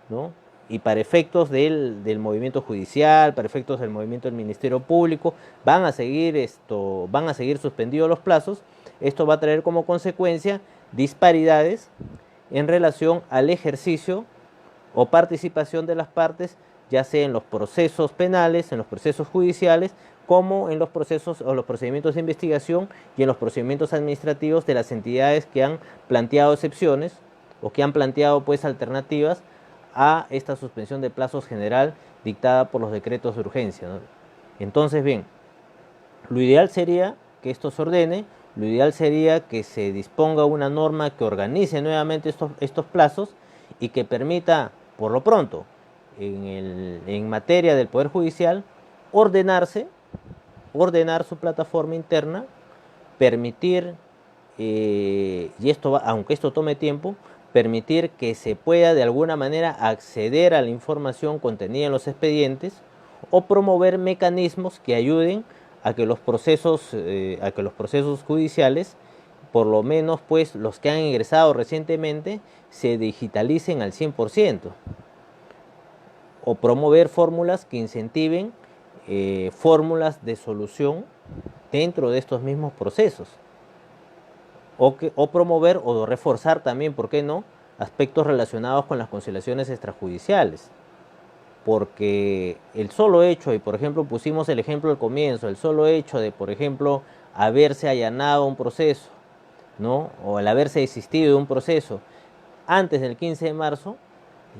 ¿no? Y para efectos del movimiento judicial, para efectos del movimiento del Ministerio Público, van a seguir suspendidos los plazos. Esto va a traer como consecuencia disparidades en relación al ejercicio o participación de las partes, ya sea en los procesos penales, en los procesos judiciales, como en los procesos o los procedimientos de investigación y en los procedimientos administrativos de las entidades que han planteado excepciones o que han planteado pues alternativas a esta suspensión de plazos general dictada por los decretos de urgencia, ¿no? Entonces, bien, lo ideal sería que esto se ordene, lo ideal sería que se disponga una norma que organice nuevamente estos plazos y que permita, por lo pronto, en materia del Poder Judicial, ordenar su plataforma interna, permitir, y aunque esto tome tiempo, permitir que se pueda de alguna manera acceder a la información contenida en los expedientes o promover mecanismos que ayuden a que los procesos judiciales, por lo menos pues los que han ingresado recientemente, se digitalicen al 100%, o promover fórmulas que incentiven fórmulas de solución dentro de estos mismos procesos, o promover o reforzar también, ¿por qué no?, aspectos relacionados con las conciliaciones extrajudiciales. Porque el solo hecho, y por ejemplo pusimos el ejemplo al comienzo, el solo hecho de, por ejemplo, haberse allanado un proceso, ¿no?, o el haberse desistido de un proceso antes del 15 de marzo,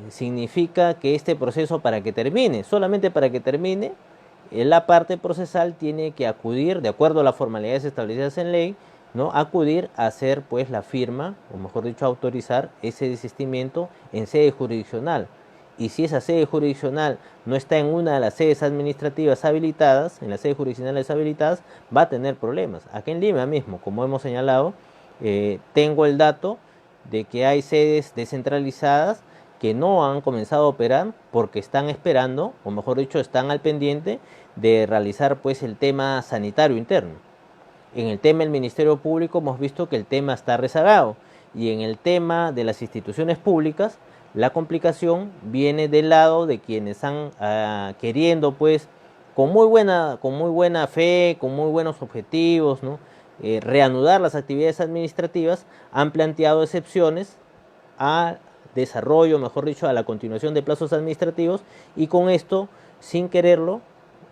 significa que este proceso, para que termine, solamente para que termine, la parte procesal tiene que acudir, de acuerdo a las formalidades establecidas en ley, ¿no?, acudir a hacer pues la firma, o mejor dicho, autorizar ese desistimiento en sede jurisdiccional. Y si esa sede jurisdiccional no está en una de las sedes administrativas habilitadas, en las sedes jurisdiccionales habilitadas, va a tener problemas. Aquí en Lima mismo, como hemos señalado, tengo el dato de que hay sedes descentralizadas que no han comenzado a operar porque están esperando, o mejor dicho, están al pendiente de realizar pues el tema sanitario interno. En el tema del Ministerio Público hemos visto que el tema está rezagado, y en el tema de las instituciones públicas la complicación viene del lado de quienes han queriendo pues con muy buena fe, con muy buenos objetivos, ¿no?, reanudar las actividades administrativas, han planteado excepciones a desarrollo, mejor dicho, a la continuación de plazos administrativos, y con esto, sin quererlo,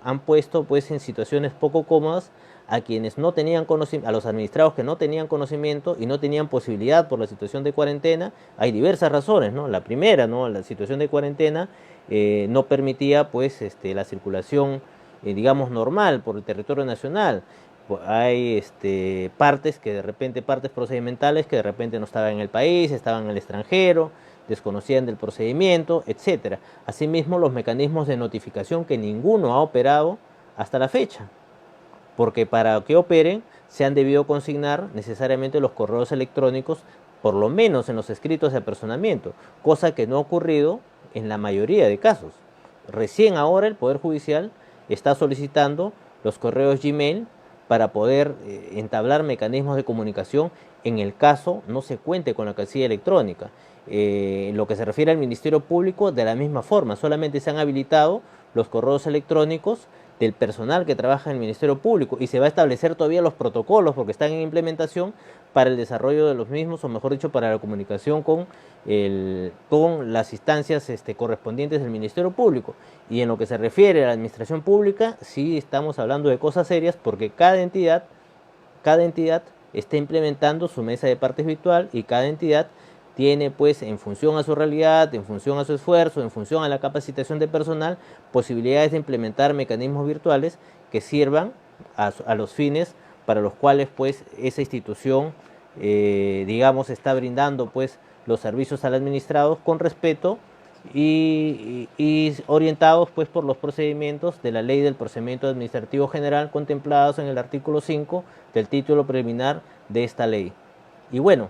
han puesto pues en situaciones poco cómodas a quienes no tenían conocimiento, a los administrados que no tenían conocimiento y no tenían posibilidad por la situación de cuarentena. Hay diversas razones, ¿no? La primera, ¿no?, la situación de cuarentena no permitía pues la circulación, digamos, normal por el territorio nacional. Hay partes procedimentales que de repente no estaban en el país, estaban en el extranjero, desconocían del procedimiento, etcétera. Asimismo, los mecanismos de notificación que ninguno ha operado hasta la fecha, porque para que operen se han debido consignar necesariamente los correos electrónicos, por lo menos en los escritos de apersonamiento, cosa que no ha ocurrido en la mayoría de casos. Recién ahora el Poder Judicial está solicitando los correos Gmail para poder entablar mecanismos de comunicación en el caso no se cuente con la casilla electrónica. En lo que se refiere al Ministerio Público, de la misma forma, solamente se han habilitado los correos electrónicos del personal que trabaja en el Ministerio Público, y se va a establecer todavía los protocolos, porque están en implementación, para el desarrollo de los mismos, o mejor dicho, para la comunicación con las instancias correspondientes del Ministerio Público. Y en lo que se refiere a la administración pública, sí estamos hablando de cosas serias, porque cada entidad está implementando su mesa de partes virtual, y cada entidad tiene pues, en función a su realidad, en función a su esfuerzo, en función a la capacitación de personal, posibilidades de implementar mecanismos virtuales que sirvan a los fines para los cuales pues esa institución digamos está brindando pues los servicios al administrado, con respeto y orientados pues por los procedimientos de la Ley del Procedimiento Administrativo General contemplados en el artículo 5 del título preliminar de esta ley. Y bueno,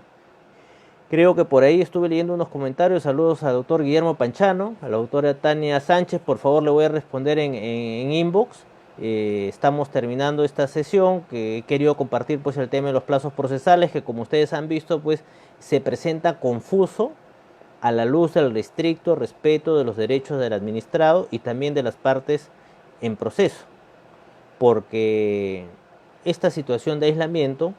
creo que por ahí estuve leyendo unos comentarios. Saludos al doctor Guillermo Panchano, a la doctora Tania Sánchez. Por favor, le voy a responder en inbox. Estamos terminando esta sesión, que he querido compartir pues el tema de los plazos procesales, que como ustedes han visto pues se presenta confuso a la luz del estricto respeto de los derechos del administrado y también de las partes en proceso, porque esta situación de aislamiento,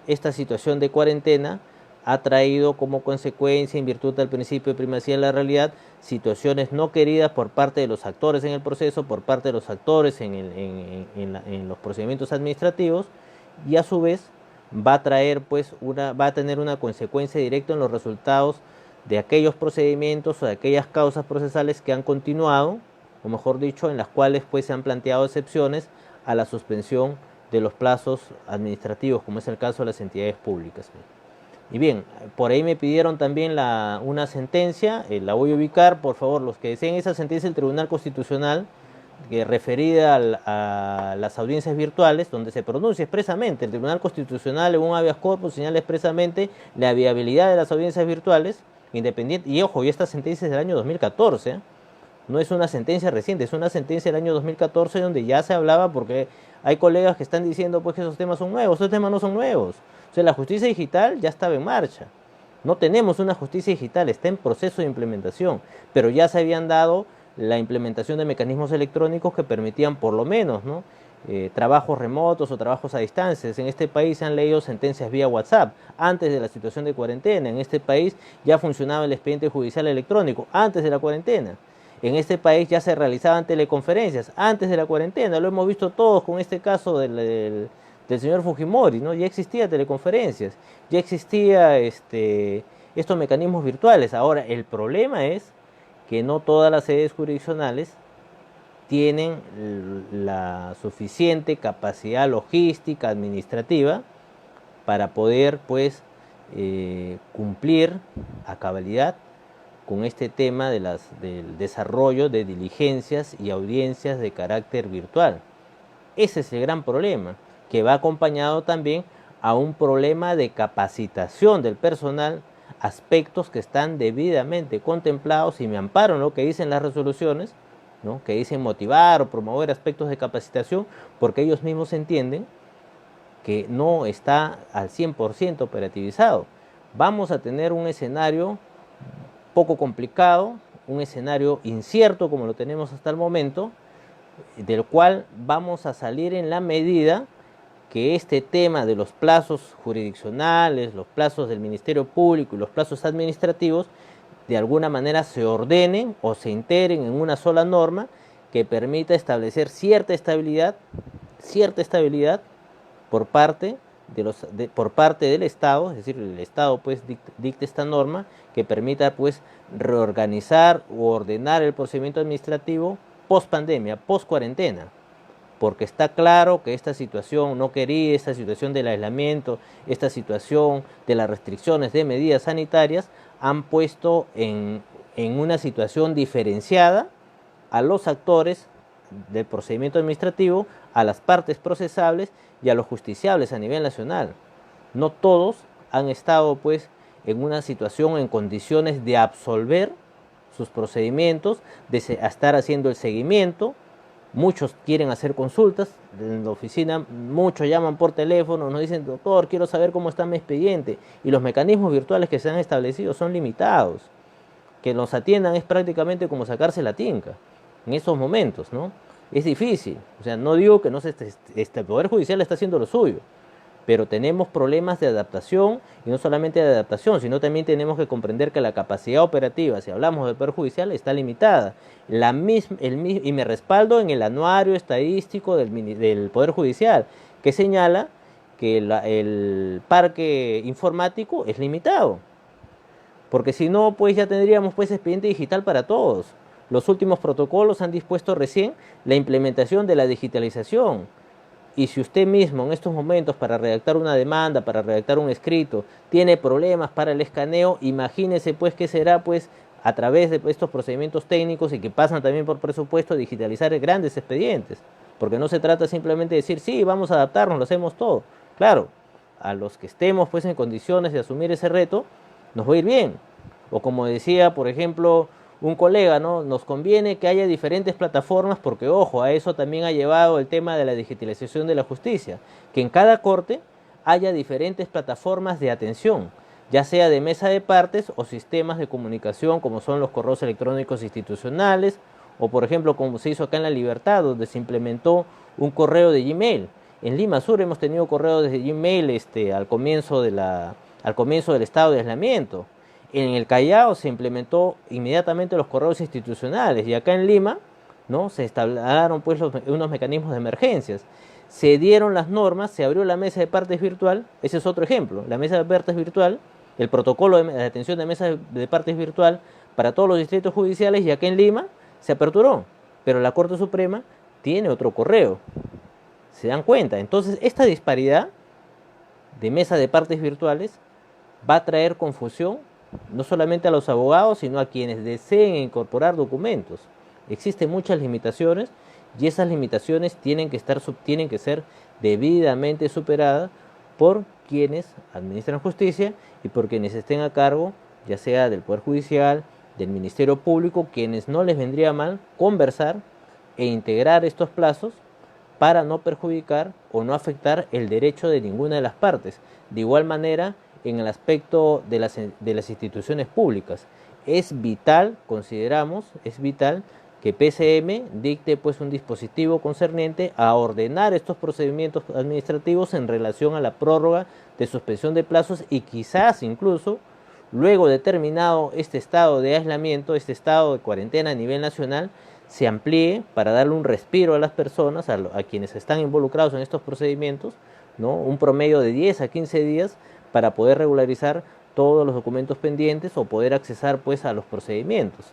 esta situación de cuarentena, ha traído como consecuencia, en virtud del principio de primacía de la realidad, situaciones no queridas por parte de los actores en el proceso, por parte de los actores en los procedimientos administrativos, y a su vez va a traer pues va a tener una consecuencia directa en los resultados de aquellos procedimientos o de aquellas causas procesales que han continuado, o mejor dicho, en las cuales pues se han planteado excepciones a la suspensión de los plazos administrativos, como es el caso de las entidades públicas. Y bien, por ahí me pidieron también una sentencia, la voy a ubicar, por favor, los que deseen esa sentencia del Tribunal Constitucional, referida a las audiencias virtuales, donde se pronuncia expresamente, el Tribunal Constitucional en un habeas corpus señala expresamente la viabilidad de las audiencias virtuales, independiente, y ojo, y esta sentencia es del año 2014, no es una sentencia reciente, es una sentencia del año 2014 donde ya se hablaba, porque hay colegas que están diciendo pues que esos temas son nuevos. Esos temas no son nuevos. O sea, la justicia digital ya estaba en marcha. No tenemos una justicia digital, está en proceso de implementación, pero ya se habían dado la implementación de mecanismos electrónicos que permitían por lo menos, ¿no?, trabajos remotos o trabajos a distancia. En este país se han leído sentencias vía WhatsApp antes de la situación de cuarentena. En este país ya funcionaba el expediente judicial electrónico antes de la cuarentena. En este país ya se realizaban teleconferencias antes de la cuarentena. Lo hemos visto todos con este caso del señor Fujimori, ¿no? Ya existía teleconferencias, ya existía estos mecanismos virtuales. Ahora, el problema es que no todas las sedes jurisdiccionales tienen la suficiente capacidad logística, administrativa, para poder pues cumplir a cabalidad con este tema del desarrollo de diligencias y audiencias de carácter virtual. Ese es el gran problema, que va acompañado también a un problema de capacitación del personal, aspectos que están debidamente contemplados, y me amparo en lo que dicen las resoluciones, ¿no?, que dicen motivar o promover aspectos de capacitación, porque ellos mismos entienden que no está al 100% operativizado. Vamos a tener un escenario poco complicado, un escenario incierto como lo tenemos hasta el momento, del cual vamos a salir en la medida que este tema de los plazos jurisdiccionales, los plazos del Ministerio Público y los plazos administrativos de alguna manera se ordenen o se integren en una sola norma que permita establecer cierta estabilidad por parte del Estado. Es decir, el Estado pues dicte esta norma que permita pues reorganizar u ordenar el procedimiento administrativo post pandemia, post cuarentena, porque está claro que esta situación no querida, esta situación del aislamiento, esta situación de las restricciones de medidas sanitarias han puesto en una situación diferenciada a los actores del procedimiento administrativo, a las partes procesables y a los justiciables a nivel nacional. No todos han estado pues en una situación, en condiciones de absolver sus procedimientos, de estar haciendo el seguimiento. Muchos quieren hacer consultas en la oficina, muchos llaman por teléfono, nos dicen: doctor, quiero saber cómo está mi expediente, y los mecanismos virtuales que se han establecido son limitados. Que nos atiendan es prácticamente como sacarse la tinca en esos momentos, ¿no? Es difícil. O sea, no digo que no el Poder Judicial está haciendo lo suyo, pero tenemos problemas de adaptación, y no solamente de adaptación, sino también tenemos que comprender que la capacidad operativa, si hablamos del Poder Judicial, está limitada. Y me respaldo en el anuario estadístico del Poder Judicial, que señala que el parque informático es limitado, porque si no, pues ya tendríamos pues expediente digital para todos. Los últimos protocolos han dispuesto recién la implementación de la digitalización. Y si usted mismo en estos momentos, para redactar una demanda, para redactar un escrito, tiene problemas para el escaneo, imagínese pues qué será pues a través de estos procedimientos técnicos y que pasan también por presupuesto, digitalizar grandes expedientes, porque no se trata simplemente de decir, sí, vamos a adaptarnos, lo hacemos todo. Claro, a los que estemos pues en condiciones de asumir ese reto, nos va a ir bien. O como decía, por ejemplo, un colega, ¿no? Nos conviene que haya diferentes plataformas porque, ojo, a eso también ha llevado el tema de la digitalización de la justicia, que en cada corte haya diferentes plataformas de atención, ya sea de mesa de partes o sistemas de comunicación como son los correos electrónicos institucionales, o por ejemplo como se hizo acá en La Libertad, donde se implementó un correo de Gmail. En Lima Sur hemos tenido correos de Gmail al comienzo del estado de aislamiento. En el Callao se implementó inmediatamente los correos institucionales y acá en Lima, ¿no?, se establecieron pues unos mecanismos de emergencias. Se dieron las normas, se abrió la mesa de partes virtual, ese es otro ejemplo, la mesa de partes virtual, el protocolo de atención de mesa de partes virtual para todos los distritos judiciales y acá en Lima se aperturó, pero la Corte Suprema tiene otro correo. ¿Se dan cuenta? Entonces, esta disparidad de mesa de partes virtuales va a traer confusión no solamente a los abogados, sino a quienes deseen incorporar documentos. Existen muchas limitaciones y esas limitaciones tienen que ser debidamente superadas por quienes administran justicia y por quienes estén a cargo, ya sea del Poder Judicial, del Ministerio Público, quienes no les vendría mal conversar e integrar estos plazos para no perjudicar o no afectar el derecho de ninguna de las partes. De igual manera, en el aspecto de las instituciones públicas, es vital, consideramos, es vital que PCM dicte pues un dispositivo concerniente a ordenar estos procedimientos administrativos en relación a la prórroga de suspensión de plazos y quizás incluso luego de terminado este estado de aislamiento, este estado de cuarentena a nivel nacional, se amplíe para darle un respiro a las personas, a quienes están involucrados en estos procedimientos, ¿no?, un promedio de 10 a 15 días para poder regularizar todos los documentos pendientes o poder accesar pues a los procedimientos.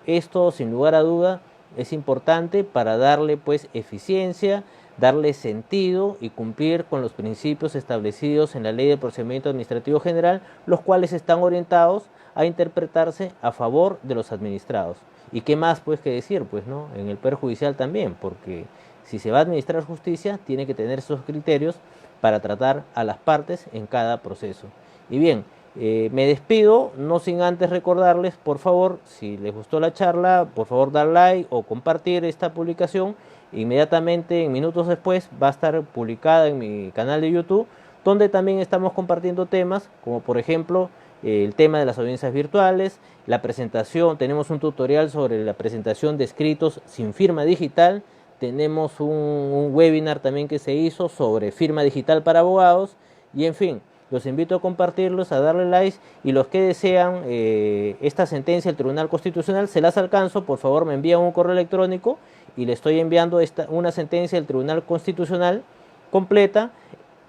Esto sin lugar a duda es importante para darle pues eficiencia, darle sentido y cumplir con los principios establecidos en la Ley de Procedimiento Administrativo General, los cuales están orientados a interpretarse a favor de los administrados. ¿Y qué más pues que decir? Pues no, en el Poder Judicial también, porque si se va a administrar justicia, tiene que tener esos criterios para tratar a las partes en cada proceso. Y bien, me despido, no sin antes recordarles, por favor, si les gustó la charla, por favor dar like o compartir esta publicación. Inmediatamente, en minutos después, va a estar publicada en mi canal de YouTube, donde también estamos compartiendo temas, como por ejemplo, el tema de las audiencias virtuales, la presentación, tenemos un tutorial sobre la presentación de escritos sin firma digital, tenemos un webinar también que se hizo sobre firma digital para abogados, y en fin, los invito a compartirlos, a darle likes, y los que desean esta sentencia del Tribunal Constitucional, se las alcanzo, por favor me envían un correo electrónico y le estoy enviando una sentencia del Tribunal Constitucional completa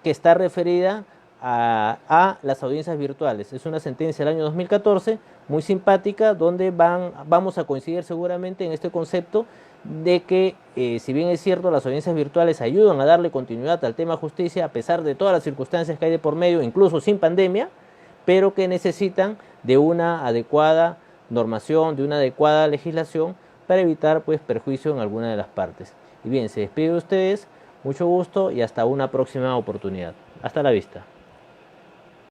que está referida a las audiencias virtuales. Es una sentencia del año 2014, muy simpática, donde vamos a coincidir seguramente en este concepto de que, si bien es cierto, las audiencias virtuales ayudan a darle continuidad al tema justicia, a pesar de todas las circunstancias que hay de por medio, incluso sin pandemia, pero que necesitan de una adecuada normación, de una adecuada legislación para evitar pues perjuicio en alguna de las partes. Y bien, se despide de ustedes, mucho gusto y hasta una próxima oportunidad. Hasta la vista.